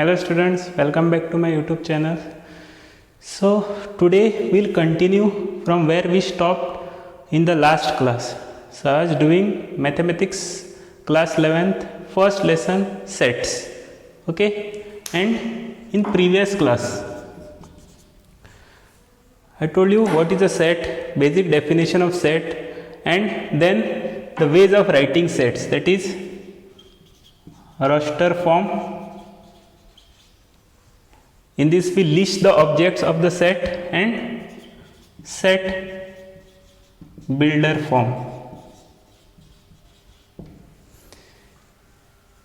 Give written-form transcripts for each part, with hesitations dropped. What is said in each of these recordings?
Hello students, welcome back to my YouTube channel. So today we'll continue from where we stopped in the last class. So I was doing mathematics class 11th first lesson sets. Okay, and in previous class I told you what is a set, basic definition of set, and then the ways of writing sets, that is roster form. In this we list the objects of the set and set builder form.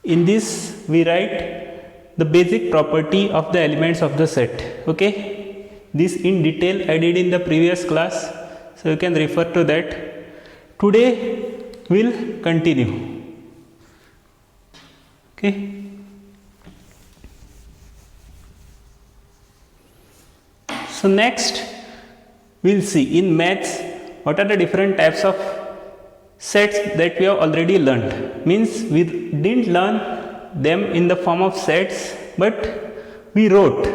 In this we write the basic property of the elements of the set. Okay, this in detail I did in the previous class, so you can refer to that. Today we'll continue. Okay. So next we'll see in maths what are the different types of sets that we have already learned. Means we didn't learn them in the form of sets, but we wrote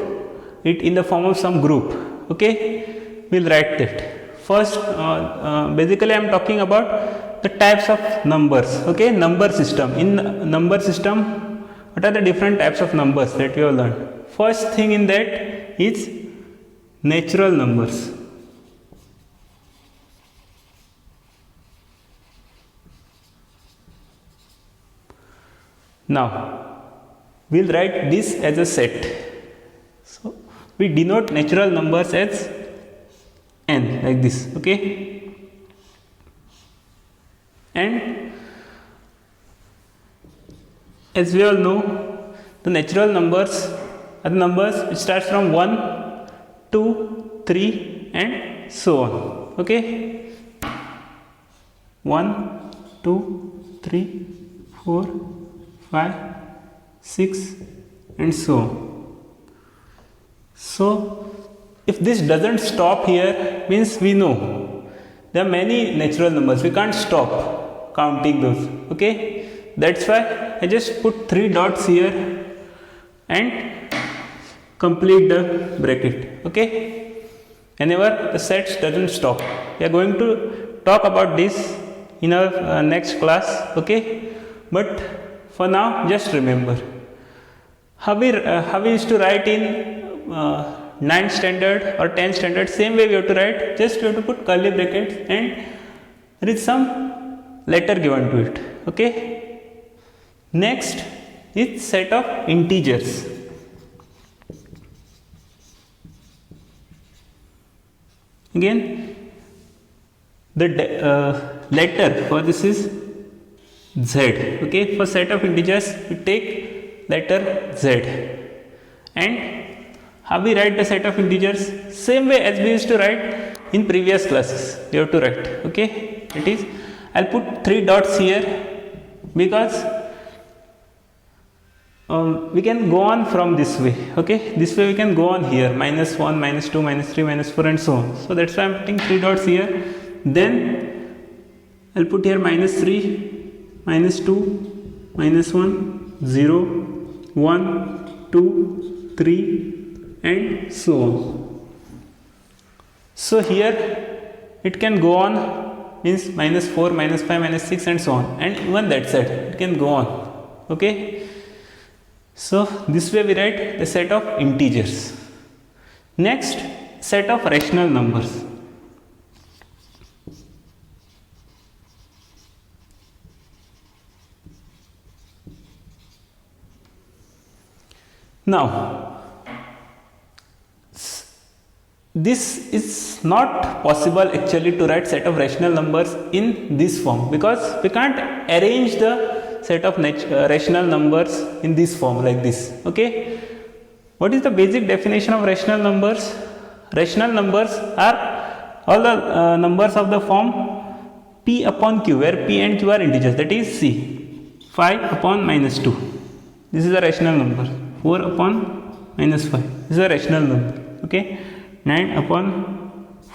it in the form of some group. Okay, we'll write that. First, basically I am talking about the types of numbers. Okay, number system. In number system, what are the different types of numbers that we have learned? First thing in that is natural numbers. Now we'll write this as a set. So we denote natural numbers as n, like this. Okay, and as we all know, the natural numbers are the numbers which starts from 1, 2, 3 and so on. Okay, 1, 2, 3, 4, 5, 6 and so on. So if this doesn't stop here, means we know there are many natural numbers, we can't stop counting those. Okay, that's why I just put 3 dots here and complete the bracket. Okay, whenever the sets doesn't stop. We are going to talk about this in our next class. Okay, but for now just remember how we used to write in 9th standard or 10th standard. Same way we have to write, just we have to put curly brackets and there is some letter given to it. Okay, next is set of integers. Again, the letter for this is Z. Okay, for set of integers we take letter Z. And how we write the set of integers? Same way as we used to write in previous classes. We have to write. Okay, it is, I'll put 3 dots here because we can go on from this way. Okay, this way we can go on here, -1, -2, -3, -4 and so on. So that's why I'm putting 3 dots here. Then I'll put here -3, -2, -1, 0, 1, 2, 3 and so on. So here it can go on, means -4, -5, -6 and so on, and even that set it can go on. Okay, so this way we write the set of integers. Next, set of rational numbers. Now this is not possible actually to write set of rational numbers in this form, because we can't arrange the set of rational numbers in this form like this. Okay, what is the basic definition of rational numbers? Rational numbers are all the numbers of the form p upon q, where p and q are integers, that is c. 5 upon -2, this is a rational number. 4 upon -5, this is a rational number. Okay, 9 upon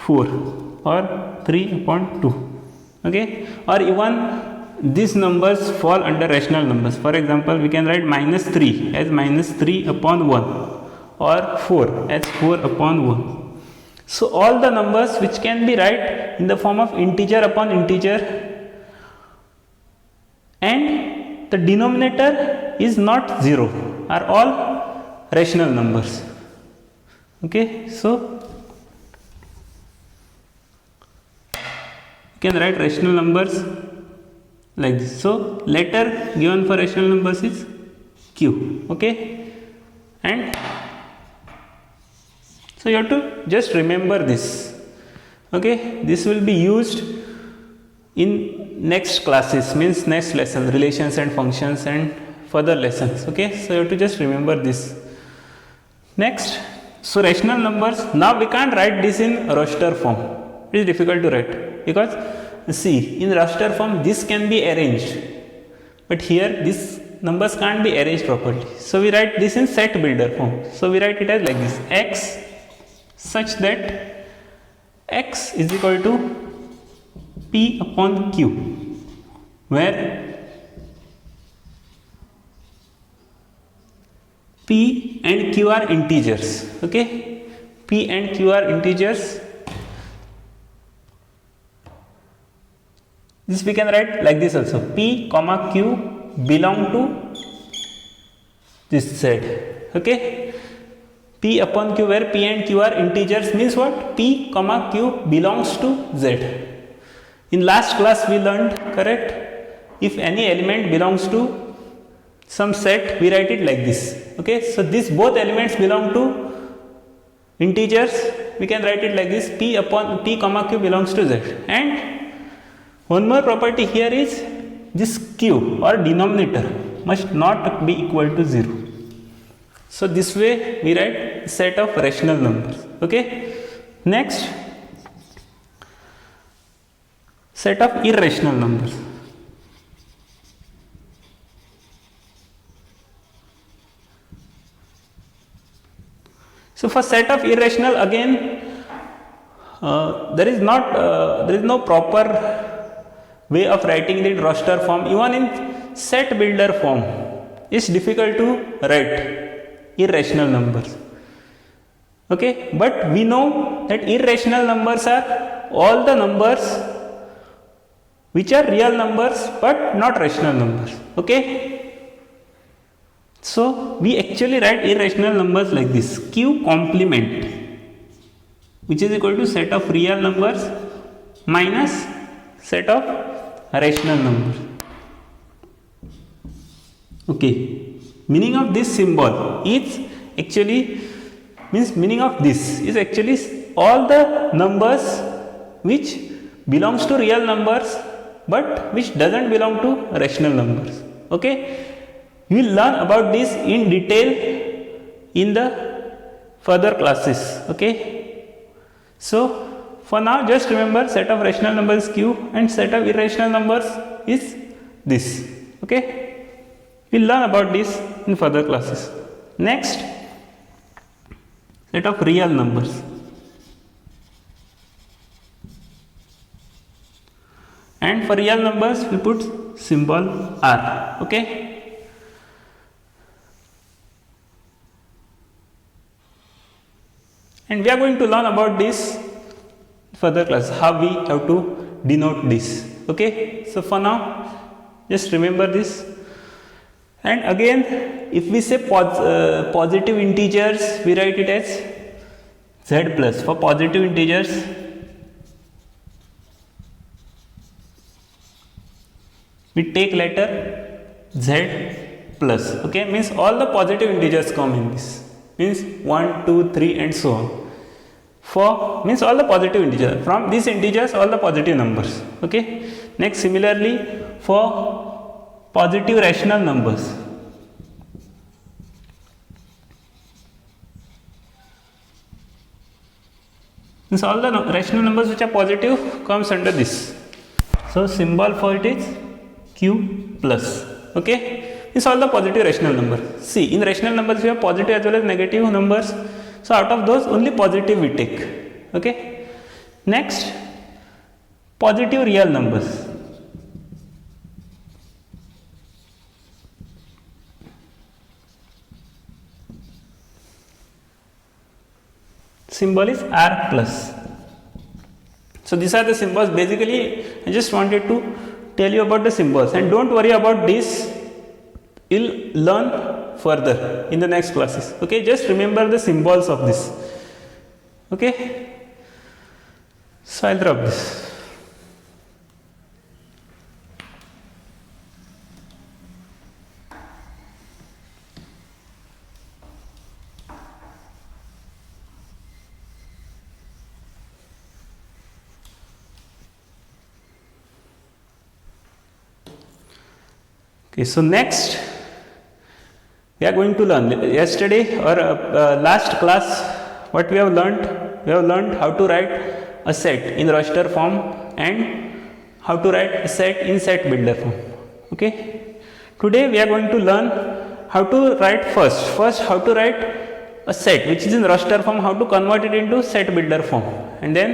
4 or 3 upon 2. Okay, or even these numbers fall under rational numbers. For example, we can write minus 3 as minus 3 upon 1 or 4 as 4 upon 1. So all the numbers which can be write in the form of integer upon integer and the denominator is not 0 are all rational numbers. Okay, so you can write rational numbers like this. So letter given for rational numbers is Q. Okay, and so you have to just remember this. Okay, this will be used in next classes, means next lesson, relations and functions and further lessons. Okay, so you have to just remember this. Next, so rational numbers, now we can't write this in raster form. It is difficult to write because see, in raster form this can be arranged, but here these numbers can't be arranged properly. So we write this in set builder form. So we write it as like this: x such that x is equal to p upon q, where p and q are integers. Okay, p and q are integers. This we can write like this also: p comma q belong to this z. Okay, p upon q, where p and q are integers, means what? P comma q belongs to z. In last class we learned, correct, if any element belongs to some set, we write it like this. Okay, so these both elements belong to integers, we can write it like this: p upon p comma q belongs to z. And one more property here is this q or denominator must not be equal to 0. So this way we write set of rational numbers. Okay, next, set of irrational numbers. So for set of irrational, again there is no proper way of writing it in raster form. Even in set builder form it's difficult to write irrational numbers. Okay, but we know that irrational numbers are all the numbers which are real numbers but not rational numbers. Okay, so we actually write irrational numbers like this: q complement, which is equal to set of real numbers minus set of rational numbers. Okay, meaning of this symbol is actually, means meaning of this is actually all the numbers which belongs to real numbers but which doesn't belong to rational numbers. Okay, we will learn about this in detail in the further classes. Okay, so for now just remember set of rational numbers q and set of irrational numbers is this. Okay, we will learn about this in further classes. Next, set of real numbers. And for real numbers we put symbol r. Okay, and we are going to learn about this further class, how we have to denote this. Okay, so for now just remember this. And again, if we say positive integers, we write it as z plus. For positive integers we take letter z plus. Okay, means all the positive integers come in this, means 1, 2, 3 and so on. For means all the positive integers, from these integers all the positive numbers. Okay, next similarly for positive rational numbers, means all the rational numbers which are positive comes under this. So symbol for it is q plus. Okay, it's all the positive rational numbers. See, in rational numbers we have positive as well as negative numbers. So out of those only positive we take. Okay, next, positive real numbers. symbol is R plus. So these are the symbols. Basically, I just wanted to tell you about the symbols, and don't worry about this. You'll learn further in the next classes. Okay, just remember the symbols of this. Okay, so I'll drop this. Okay, so next we are going to learn. Yesterday or last class, what we have learned? We have learned how to write a set in raster form and how to write a set in set builder form. Okay. Today we are going to learn how to write first how to write a set which is in raster form, how to convert it into set builder form, and then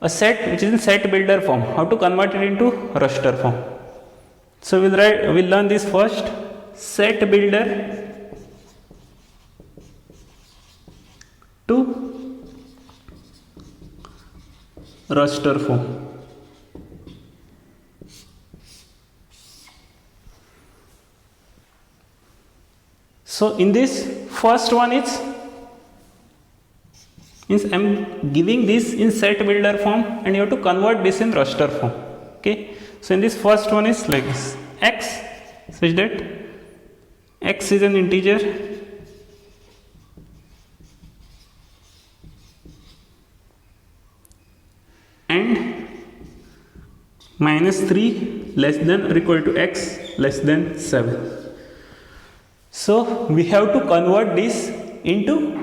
a set which is in set builder form, how to convert it into raster form. So we'll learn this first. Set builder to raster form. So in this first one means I am giving this in set builder form and you have to convert this in raster form. Okay. So in this first one is like this, x, such that x is an integer and minus 3 less than or equal to x less than 7. So we have to convert this into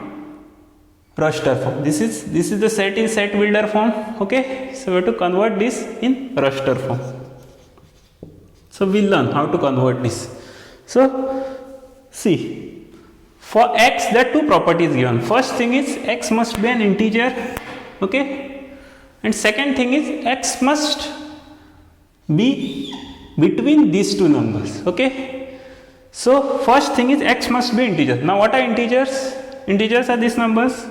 raster form. This is the set in set builder form. Okay, so we have to convert this in raster form. So we'll learn how to convert this. So see, for x there are two properties given. First thing is x must be an integer. Okay, and second thing is x must be between these two numbers. Okay, so first thing is x must be integer. Now what are integers? Integers are these numbers: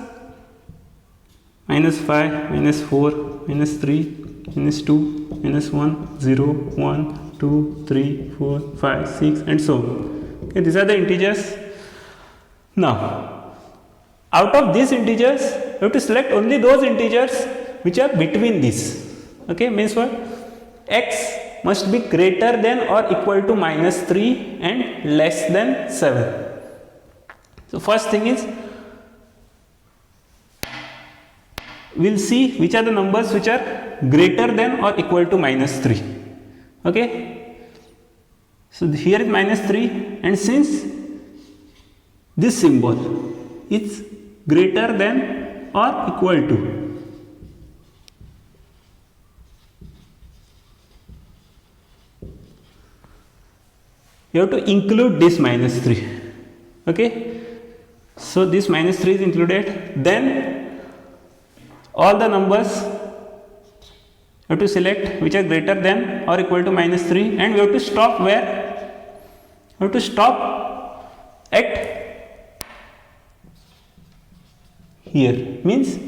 minus 5, minus 4, minus 3, minus 2, minus 1, 0, 1, 2, 3, 4, 5, 6 and so on. Okay, these are the integers. Now out of these integers you have to select only those integers which are between these. Okay, means what? X must be greater than or equal to minus 3 and less than 7. So first thing is we will see which are the numbers which are greater than or equal to minus 3. Okay, so here is minus 3, and since this symbol is greater than or equal to, you have to include this minus 3. Okay, so this minus 3 is included, then all the numbers you have to select which are greater than or equal to minus 3, and we have to stop where? We have to stop at here, means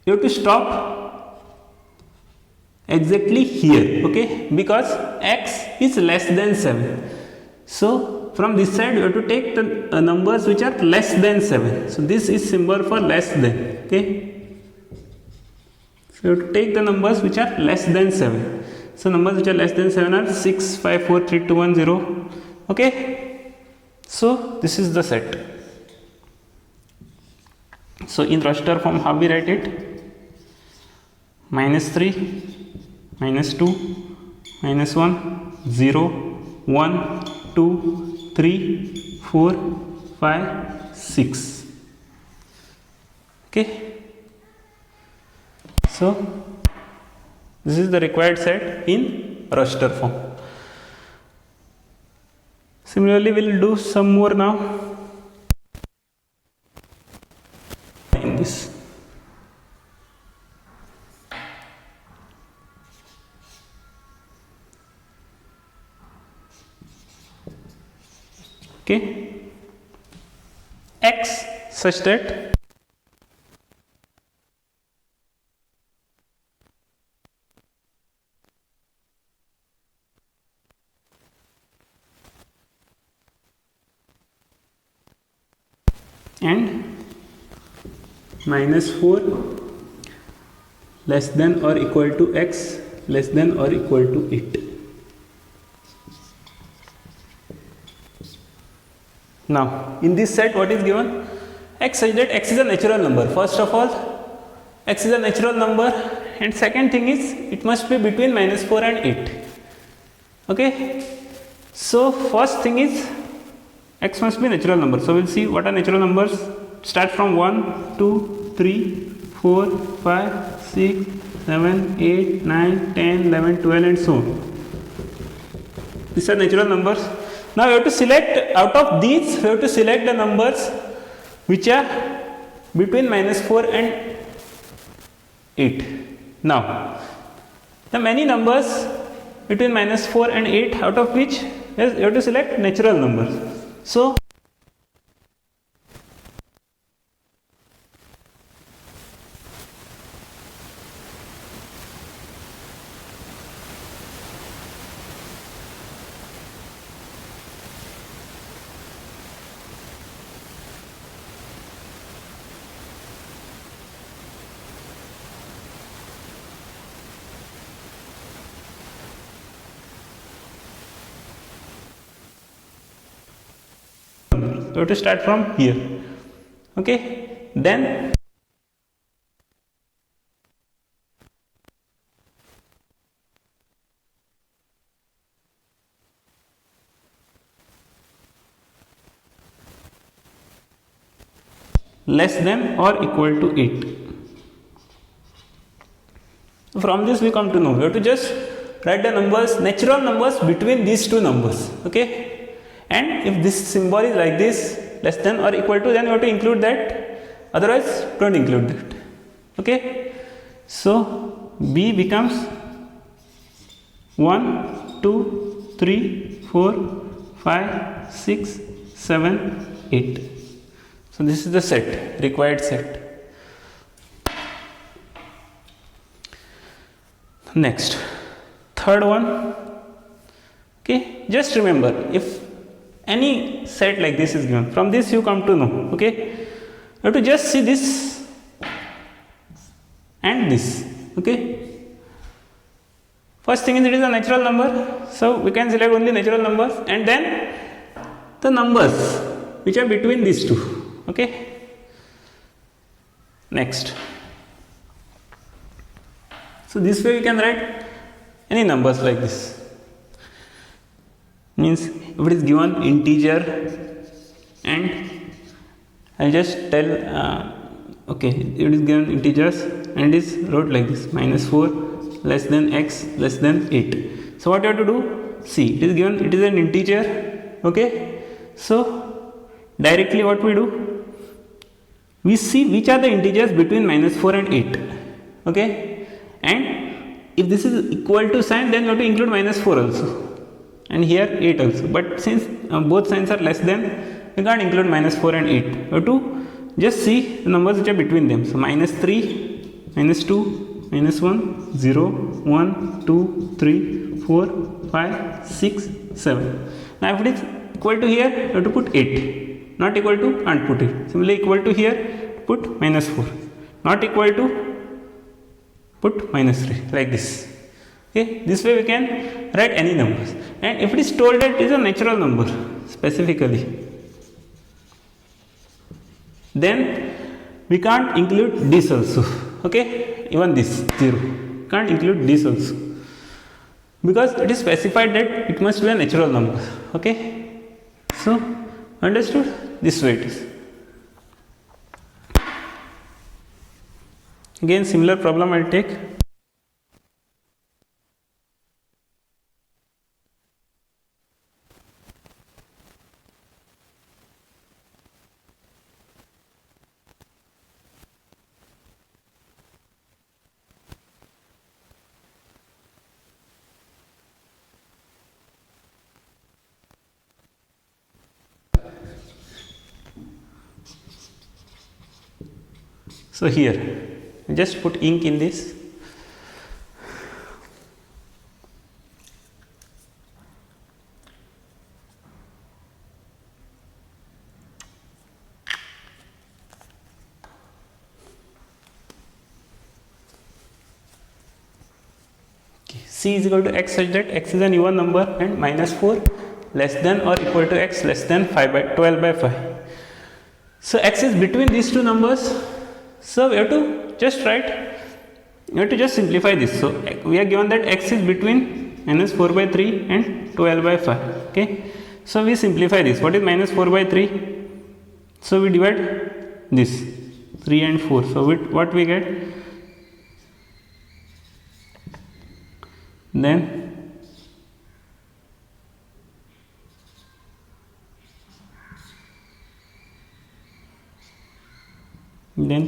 you have to stop exactly here. Okay, because x is less than 7. So from this side you have to take the numbers which are less than 7. So this is symbol for less than. Okay, so you have to take the numbers which are less than 7. So numbers which are less than 7 are 6, 5, 4, 3, 2, 1, 0. Okay, so this is the set. So in raster form how we write it? Minus 3, minus 2, minus 1, 0, 1, 2, 3, 4, 5, 6. Okay, so this is the required set in raster form. Similarly, we will do some more now in this. Okay, x such that and minus 4 less than or equal to x less than or equal to 8. Now in this set what is given? X such that x is a natural number. First of all, x is a natural number, and second thing is it must be between minus 4 and 8. Okay, so first thing is x must be natural number. So we'll see what are natural numbers. Start from 1, 2, 3, 4, 5, 6, 7, 8, 9, 10, 11, 12 and so on. These are natural numbers. Now we have to select, out of these we have to select the numbers which are between minus 4 and 8. Now the many numbers between minus 4 and 8, out of which you have to select natural numbers. So we have to start from here. Okay, then less than or equal to 8. From this we come to know, we have to just write the numbers, natural numbers between these two numbers. Okay, and if this symbol is like this, less than or equal to, then you have to include that, otherwise don't include that. Okay, so b becomes 1, 2, 3, 4, 5, 6, 7, 8. So this is the set, required set. Next, third one. Okay, just remember, if any set like this is given, from this you come to know. Okay, you have to just see this and this. Okay, first thing is it is a natural number, so we can select only natural numbers, and then the numbers which are between these two. Okay, next, so this way we can write any numbers like this. Means if it is given integer, and I just tell okay, it is given integers and is wrote like this, minus 4 less than x less than 8. So what you have to do, see, it is given, it is an integer. Okay, so directly what we do, we see which are the integers between minus 4 and 8. Okay, and if this is equal to sign, then you have to include minus 4 also, and here 8 also, but since both signs are less than, we can't include minus 4 and 8. You have to just see the numbers which are between them. So minus 3, minus 2, minus 1, 0, 1, 2, 3, 4, 5, 6, 7. Now if it is equal to here, you have to put 8. Not equal to, can't put it. Similarly, equal to here, put minus 4. Not equal to, put minus 3, like this. Okay, this way we can write any numbers. And if it is told that it is a natural number specifically, then we can't include this also. Okay, even this 0, can't include this also, because it is specified that it must be a natural number. Okay, so understood? This way it is. Again similar problem I will take. So here just put ink in this. C is equal to x such that x is an even number and minus 4 less than or equal to x less than 12 by 5. So x is between these two numbers. So we have to just write, we have to just simplify this. So we are given that x is between minus 4 by 3 and 12 by 5. Okay. So we simplify this. What is minus 4 by 3? So we divide this 3 and 4. So what we get? Then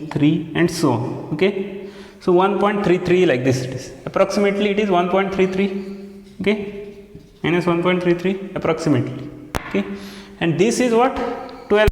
3 and so on. Okay, so 1.33 like this it is. Approximately it is 1.33. Okay, minus 1.33 approximately. Okay, and this is what 12.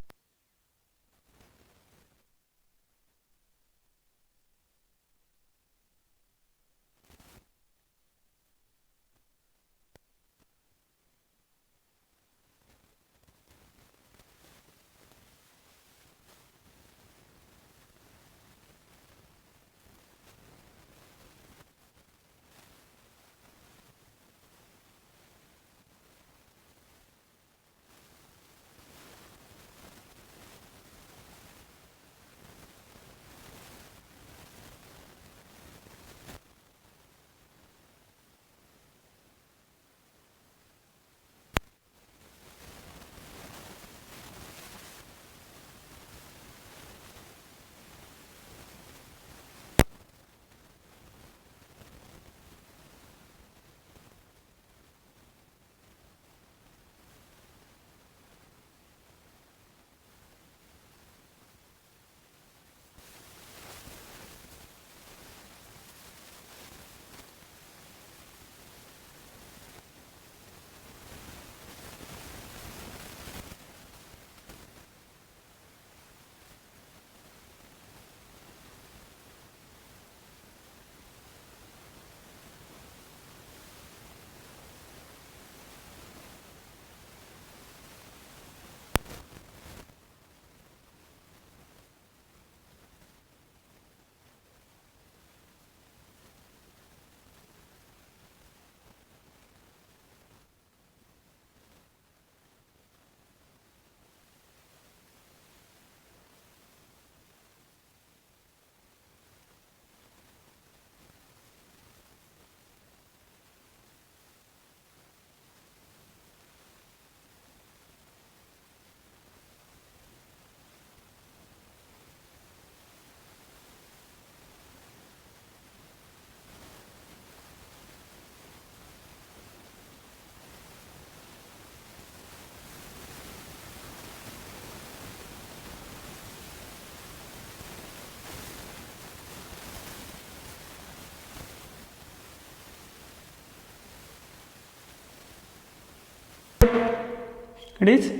It is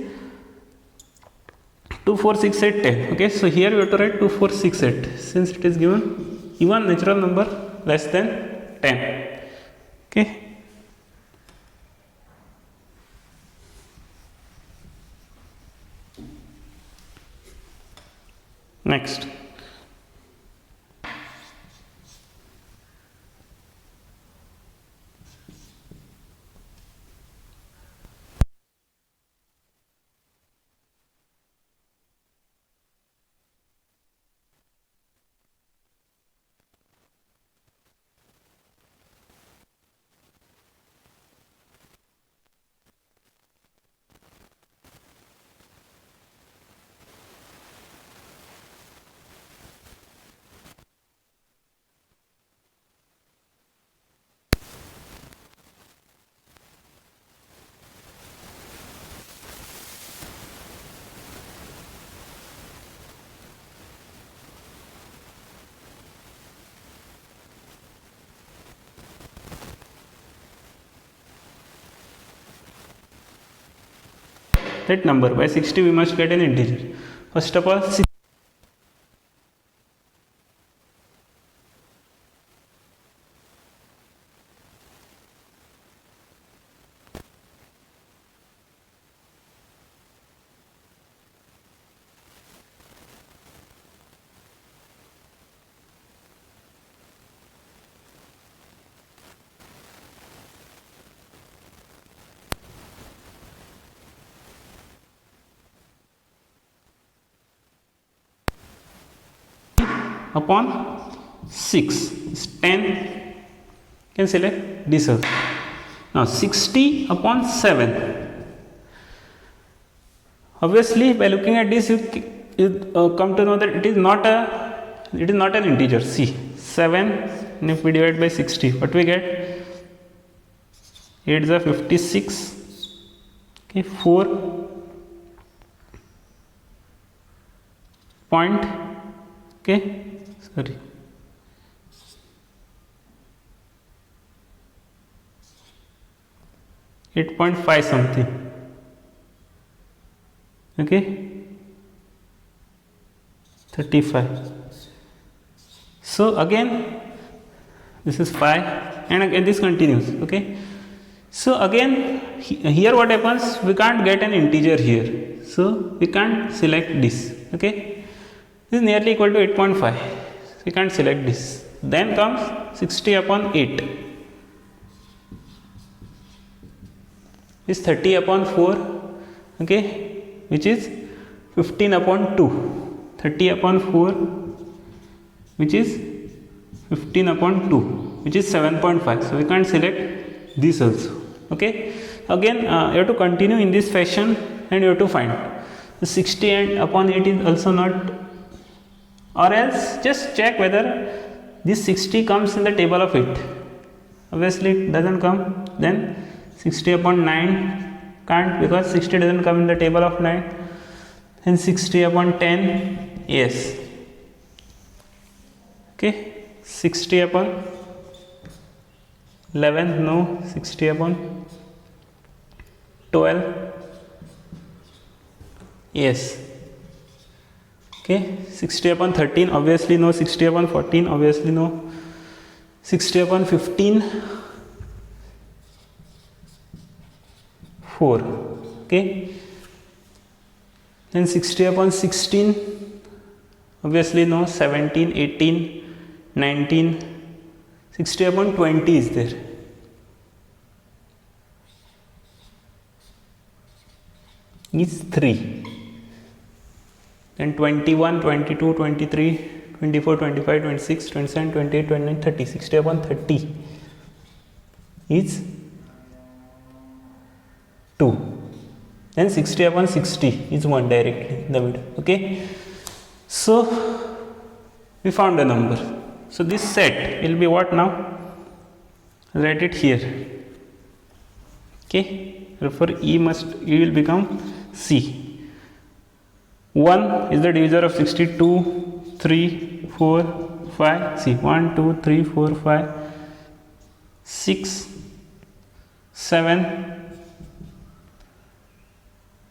2, 4, 6, 8, 10. Okay, so here we have to write 2, 4, 6, 8 since it is given even natural number less than 10. Okay. Next. That number by 60 we must get an integer. First of all, upon 6 is 10. Can select this also. Now 60 upon 7. Obviously, by looking at this, you come to know that it is not an integer. See, 7, and if we divide by 60, what we get? 8 is a 56. Okay, 4 point. Okay, sorry. 8.5 something. Okay, 35. So again this is 5, and again this continues. Okay, so again here what happens, we can't get an integer here, so we can't select this. Okay, this is nearly equal to 8.5, so we can't select this. Then comes 60 upon 8 is 30 upon 4. Okay, which is 15 upon 2. 30 upon 4 which is 15 upon 2, which is 7.5. So we can't select this also. Okay, again you have to continue in this fashion and you have to find the 60 and upon 8 is also not, or else just check whether this 60 comes in the table of 8. Obviously it doesn't come. Then 60 upon 9 can't, because 60 doesn't come in the table of 9. And 60 upon 10, yes. Okay, 60 upon 11, no. 60 upon 12, yes. Okay, 60 upon 13, obviously no. 60 upon 14, obviously no. 60 upon 15, 4. Okay, then 60 upon 16, obviously no. 17, 18, 19, 60 upon 20 is there. Is 3. Then 21, 22, 23, 24, 25, 26, 27, 28, 29, 30. 60 upon 30 is 2. Then 60 upon 60 is 1 directly in the middle. Okay, so we found a number. So this set will be what now? Write it here. Okay, therefore E will become C. 1 is the divisor of 62, 3, 4, 5. See, 1, 2, 3, 4, 5, 6, 7.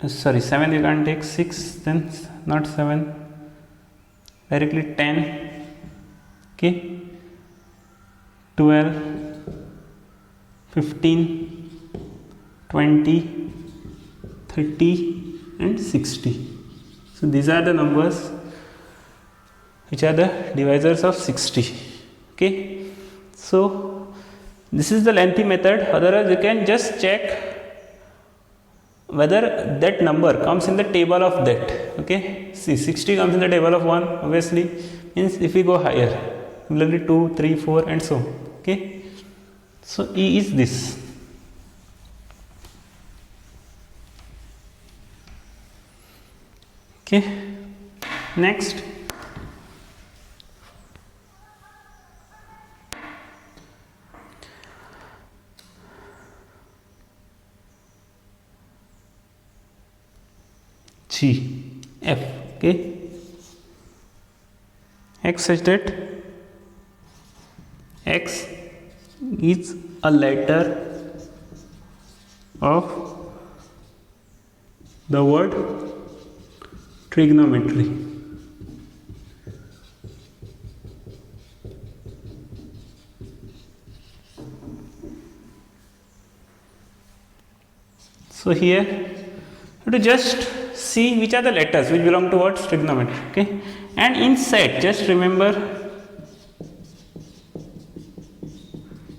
Sorry, 7 you can't take. 6, then not 7, directly 10. Okay, 12, 15, 20, 30 and 60. So these are the numbers which are the divisors of 60. Okay, so this is the lengthy method. Otherwise you can just check whether that number comes in the table of that. Okay, see, 60 comes in the table of 1, obviously, means if we go higher, similarly 2, 3, 4 and so on. Okay, so E is this. Okay, next G, F. Okay, X such that X is a letter of the word trigonometry. So here you have to just see which are the letters which belong towards trigonometry. Okay, and in set, just remember,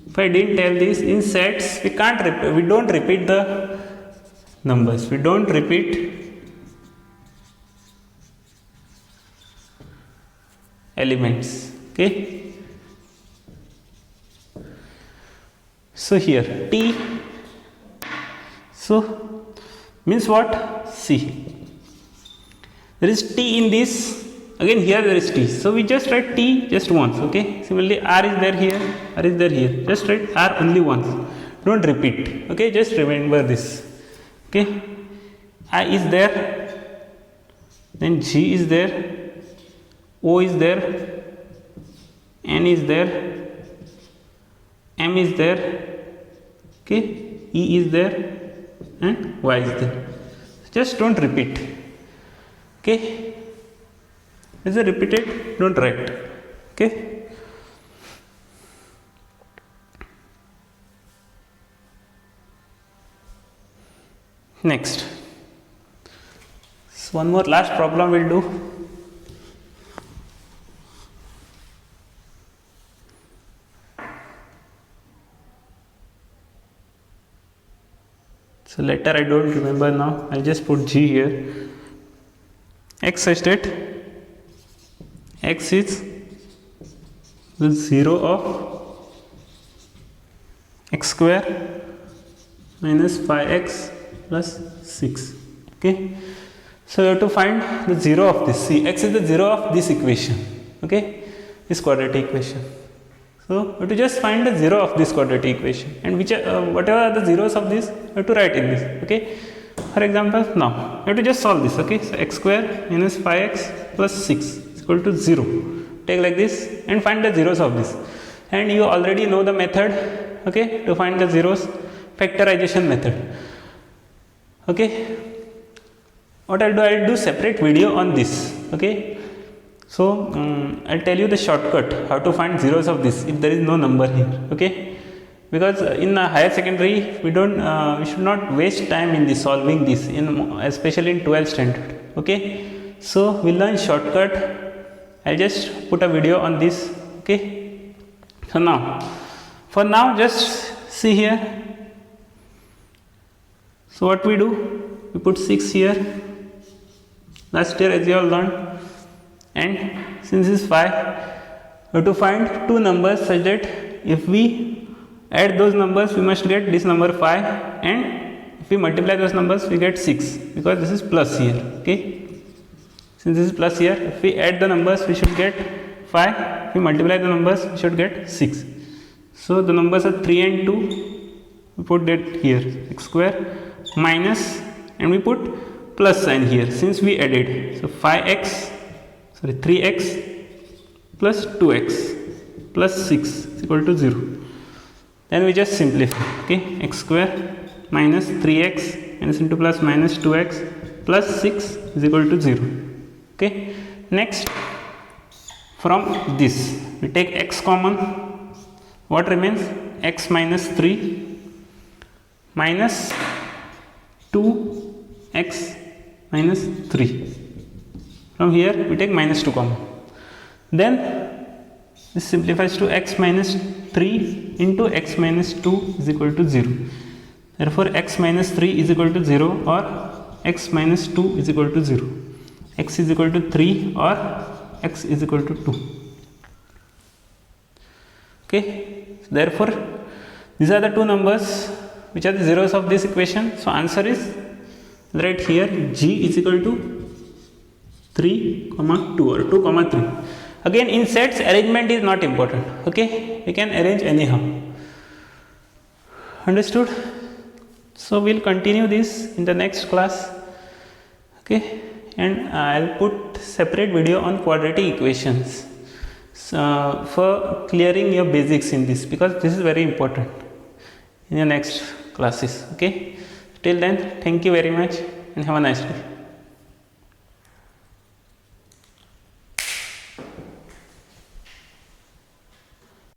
if I didn't tell this, in sets we don't repeat the numbers. We don't repeat elements. Okay, so here t, so means what? See, there is t in this, again here there is t, so we just write t just once. Okay, similarly r is there here, r is there here, just write r only once, don't repeat. Okay, just remember this. Okay, I is there, then G is there, O is there, N is there, M is there, okay, E is there, and Y is there. Just don't repeat. Okay, is it repeated? Don't write. Okay, next, so one more last problem we'll do. So letter I don't remember now, I'll just put G here. X such that x is the 0 of x square minus 5x plus 6. Okay, so you have to find the 0 of this. See, x is the 0 of this equation. Okay, this quadratic equation. So you have to just find the 0 of this quadratic equation, and which whatever are the zeros of this, you have to write in this. Okay, for example, now you have to just solve this. Okay, so x square minus 5x plus 6 is equal to 0. Take like this and find the zeros of this, and you already know the method. Okay, to find the zeros, factorization method. Okay, what I'll do separate video on this. Okay, so I'll tell you the shortcut how to find zeros of this if there is no number here. Okay, because in higher secondary we should not waste time in this solving this, especially in 12th standard. Okay, so we'll learn shortcut. I'll just put a video on this. Okay, so now for now just see here. So what we do, we put 6 here, last year as you all learned, and since this is 5, we have to find two numbers such that if we add those numbers we must get this number 5, and if we multiply those numbers we get 6, because this is plus here. Okay, since this is plus here, if we add the numbers we should get 5, if we multiply the numbers we should get 6. So the numbers are 3 and 2, we put that here, x square minus, and we put plus sign here since we added. So 3x plus 2x plus 6 is equal to 0. Then we just simplify. Okay, x square minus 3x and into plus minus 2x plus 6 is equal to 0. Okay, next from this we take x common. What remains? X minus 3 minus 2x minus 3. From here we take minus 2 common. Then this simplifies to x minus 3 into x minus 2 is equal to 0. Therefore x minus 3 is equal to 0 or x minus 2 is equal to 0. X is equal to 3 or x is equal to 2. Okay, therefore these are the two numbers which are the zeros of this equation. So answer is right here, G is equal to 3, 2 or 2, 3. Again, in sets arrangement is not important. Okay, we can arrange anyhow. Understood? So we'll continue this in the next class. Okay, and I'll put separate video on quadratic equations for clearing your basics in this, because this is very important in your next classes. Okay, till then, thank you very much and have a nice day.